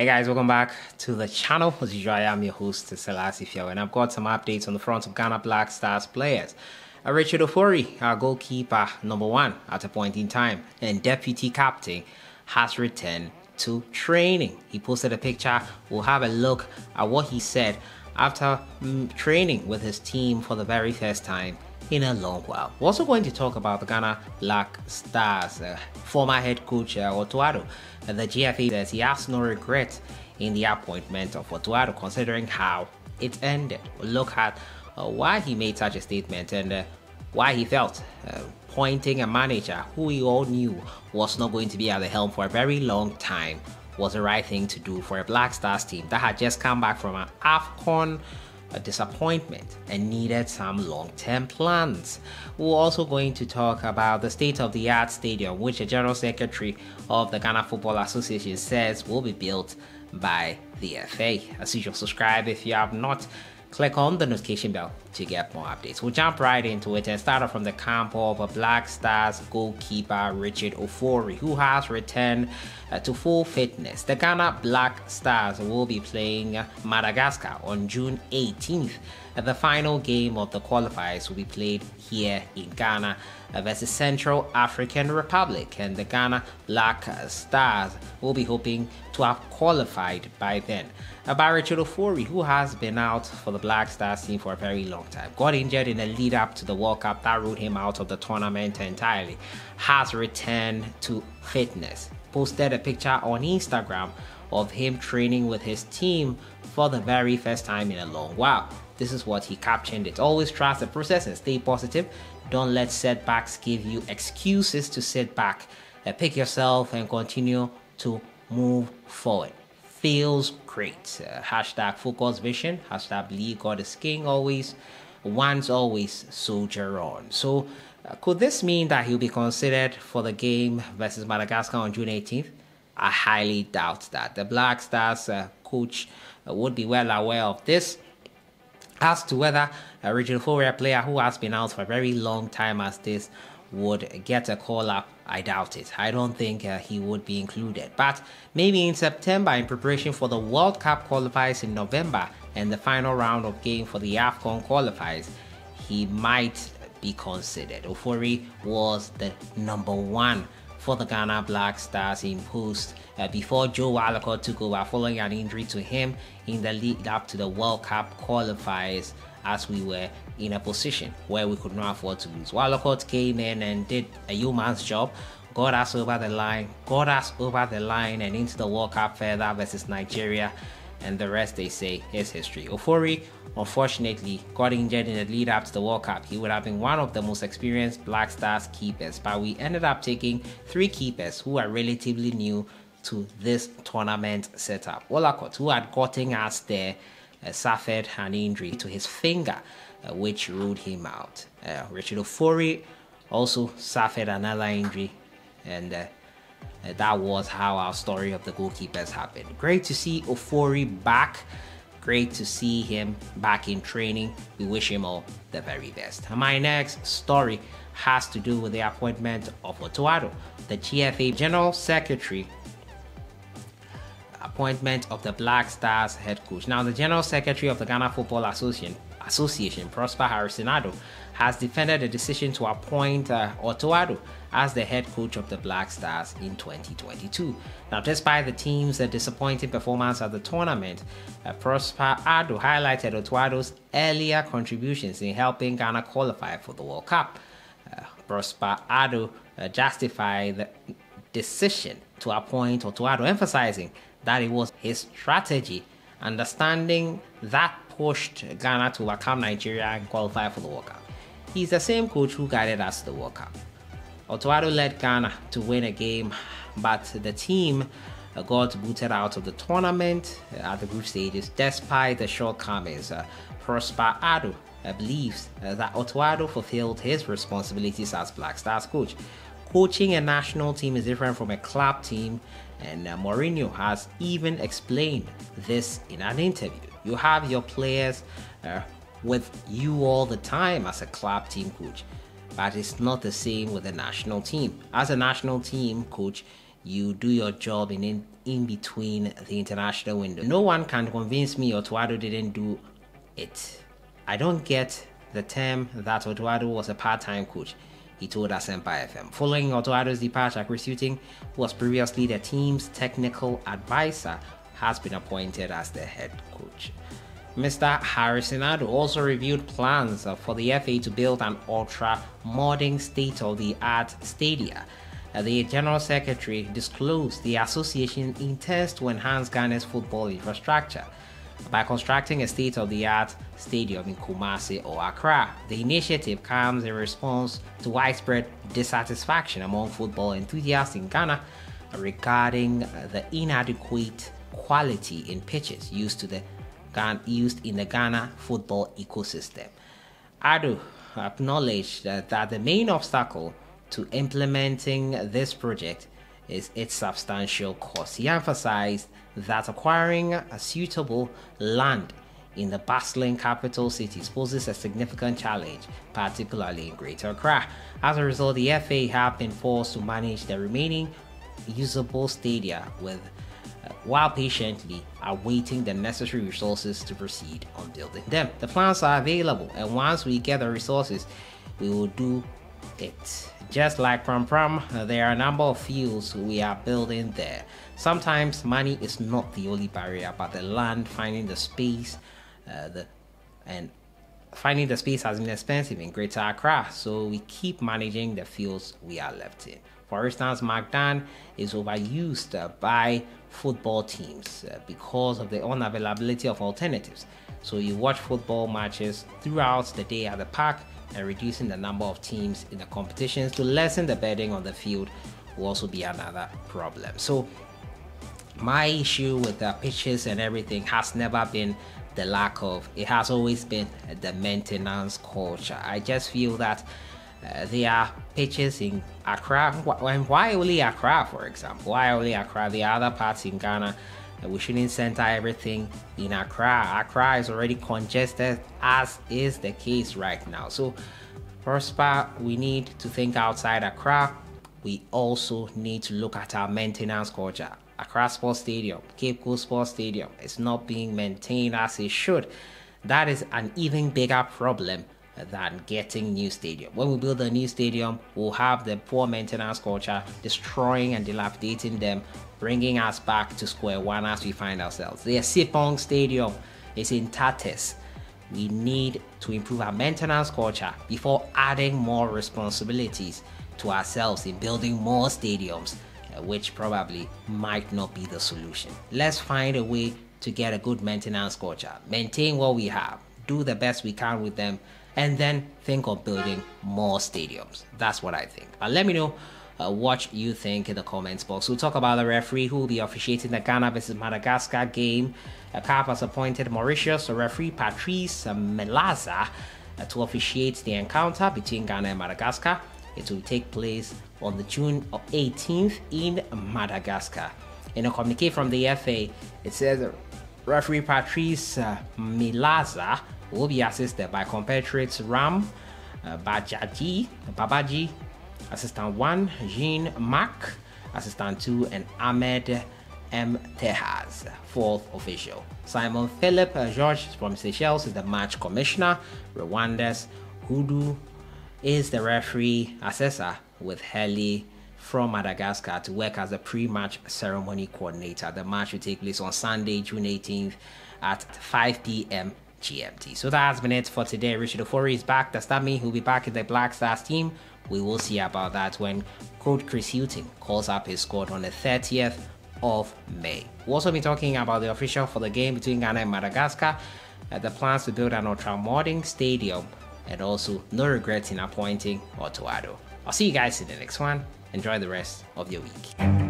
Hey guys, welcome back to the channel. As usual, I am your host, sellssi, and I've got some updates on the front of Ghana Black Stars players. Richard Ofori, our goalkeeper #1 at a point in time, and deputy captain, has returned to training. He posted a picture. We'll have a look at what he said after training with his team for the very first time in a long while. We're also going to talk about the Ghana Black Stars former head coach Otuado. The GFA says he has no regret in the appointment of Otuado considering how it ended. We'll look at why he made such a statement and why he felt appointing a manager who we all knew was not going to be at the helm for a very long time was the right thing to do for a Black Stars team that had just come back from an Afcon disappointment and needed some long-term plans. We're also going to talk about the state-of-the-art stadium which the General Secretary of the Ghana Football Association says will be built by the FA. As usual, subscribe if you have not. Click on the notification bell to get more updates. We'll jump right into it and start off from the camp of a Black Stars goalkeeper Richard Ofori, who has returned to full fitness. The Ghana Black Stars will be playing Madagascar on June 18th. The final game of the qualifiers will be played here in Ghana versus Central African Republic, and the Ghana Black Stars will be hoping to have qualified by then. By Richard Ofori, who has been out for the Black Stars team for a very long time, got injured in the lead up to the World Cup that ruled him out of the tournament entirely, has returned to fitness. Posted a picture on Instagram of him training with his team for the very first time in a long while. This is what he captioned it. Always trust the process and stay positive. Don't let setbacks give you excuses to sit back. Pick yourself and continue to move forward. Feels great. Hashtag focus vision. Hashtag believe God is king always. Once always soldier on. So could this mean that he'll be considered for the game versus Madagascar on June 18th? I highly doubt that. The Black Stars coach would be well aware of this. As to whether a Richard Ofori, a player who has been out for a very long time as this, would get a call up, I doubt it. I don't think he would be included. But maybe in September, in preparation for the World Cup qualifiers in November and the final round of game for the Afcon qualifiers, he might be considered. Ofori was the #1 for the Ghana Black Stars in post before Joe Walcott took over following an injury to him in the lead up to the World Cup qualifiers, as we were in a position where we could not afford to lose. Walcott came in and did a yeoman's job, got us over the line and into the World Cup further versus Nigeria, and the rest, they say, is history. Ofori unfortunately got injured in the lead up to the World Cup. He would have been one of the most experienced Black Stars keepers, but we ended up taking 3 keepers who are relatively new to this tournament setup. Walcott, who had gotten us there, suffered an injury to his finger, which ruled him out. Richard Ofori also suffered another injury, and that was how our story of the goalkeepers happened. Great to see Ofori back. Great to see him back in training. We wish him all the very best. My next story has to do with the appointment of Otuado, the GFA General Secretary. Appointment of the Black Stars head coach. Now, the General Secretary of the Ghana Football Association, Prosper Harrisonado, has defended the decision to appoint Otuado as the head coach of the Black Stars in 2022. Now, despite the team's disappointing performance at the tournament, Prosper Ado highlighted Otuado's earlier contributions in helping Ghana qualify for the World Cup. Prosper Ado justified the decision to appoint Otuado, emphasizing that it was his strategy, understanding that pushed Ghana to overcome Nigeria and qualify for the World Cup. He's the same coach who guided us to the World Cup. Otuado led Ghana to win a game, but the team got booted out of the tournament at the group stages despite the shortcomings. Prosper Ado believes that Otuado fulfilled his responsibilities as Black Stars coach. Coaching a national team is different from a club team, and Mourinho has even explained this in an interview. You have your players with you all the time as a club team coach, but it's not the same with a national team. As a national team coach, you do your job in in between the international window. No one can convince me Otuado didn't do it. I don't get the term that Otuado was a part-time coach, he told us Empire FM. Following Otuado's departure, Chris Hughton, who was previously the team's technical advisor, has been appointed as the head coach. Mr. Harrisonado also reviewed plans for the FA to build an ultra-modern state-of-the-art stadium. The General Secretary disclosed the association intends to enhance Ghana's football infrastructure by constructing a state-of-the-art stadium in Kumasi or Accra. The initiative comes in response to widespread dissatisfaction among football enthusiasts in Ghana regarding the inadequate quality in pitches used in the Ghana football ecosystem. Ado acknowledged that the main obstacle to implementing this project is its substantial cost. He emphasized that acquiring a suitable land in the bustling capital cities poses a significant challenge, particularly in Greater Accra. As a result, the FA have been forced to manage the remaining usable stadia while patiently awaiting the necessary resources to proceed on building them. The plans are available, and once we get the resources, we will do it. Just like Pram Pram, there are a number of fields we are building there. Sometimes money is not the only barrier, but the land, finding the space, finding the space has been expensive in Greater Accra, so we keep managing the fields we are left in. For instance, Magdan is overused by football teams because of the unavailability of alternatives. So you watch football matches throughout the day at the park, and reducing the number of teams in the competitions to lessen the burden on the field will also be another problem. So my issue with the pitches and everything has never been the lack of, it has always been the maintenance culture. I just feel that there are pitches in Accra, and why only Accra, for example? Why only Accra? There are other parts in Ghana. We shouldn't center everything in Accra. Accra is already congested, as is the case right now. So, prosper, we need to think outside Accra. We also need to look at our maintenance culture. Accra Sports Stadium, Cape Coast Sports Stadium is not being maintained as it should. That is an even bigger problem than getting new stadium. When we build a new stadium, we'll have the poor maintenance culture destroying and dilapidating them, bringing us back to square one as we find ourselves. The Sipong Stadium is in tatters. We need to improve our maintenance culture before adding more responsibilities to ourselves in building more stadiums, which probably might not be the solution. Let's find a way to get a good maintenance culture, maintain what we have, do the best we can with them, and then think of building more stadiums. That's what I think. Let me know what you think in the comments box. We'll talk about the referee who will be officiating the Ghana versus Madagascar game. CAF has appointed Mauritius referee Patrice Melaza to officiate the encounter between Ghana and Madagascar. It will take place on the June 18th in Madagascar. In a communique from the FA, it says referee Patrice Melaza will be assisted by compatriots Ram Babaji, assistant 1, Jean Mack, assistant 2, and Ahmed M. Tehaz, 4th official. Simon Philip George from Seychelles is the match commissioner. Rwanda's Hudu is the referee assessor, with Heli from Madagascar to work as a pre-match ceremony coordinator. The match will take place on Sunday, June 18th at 5 p.m. GMT. So that has been it for today. Richard Ofori is back. Does that mean he'll be back in the Black Stars team? We will see about that when Coach Chris Hughton calls up his squad on the 30th of May. We'll also be talking about the official for the game between Ghana and Madagascar, the plans to build an ultra-modern stadium, and also no regrets in appointing Otuado. I'll see you guys in the next one. Enjoy the rest of your week.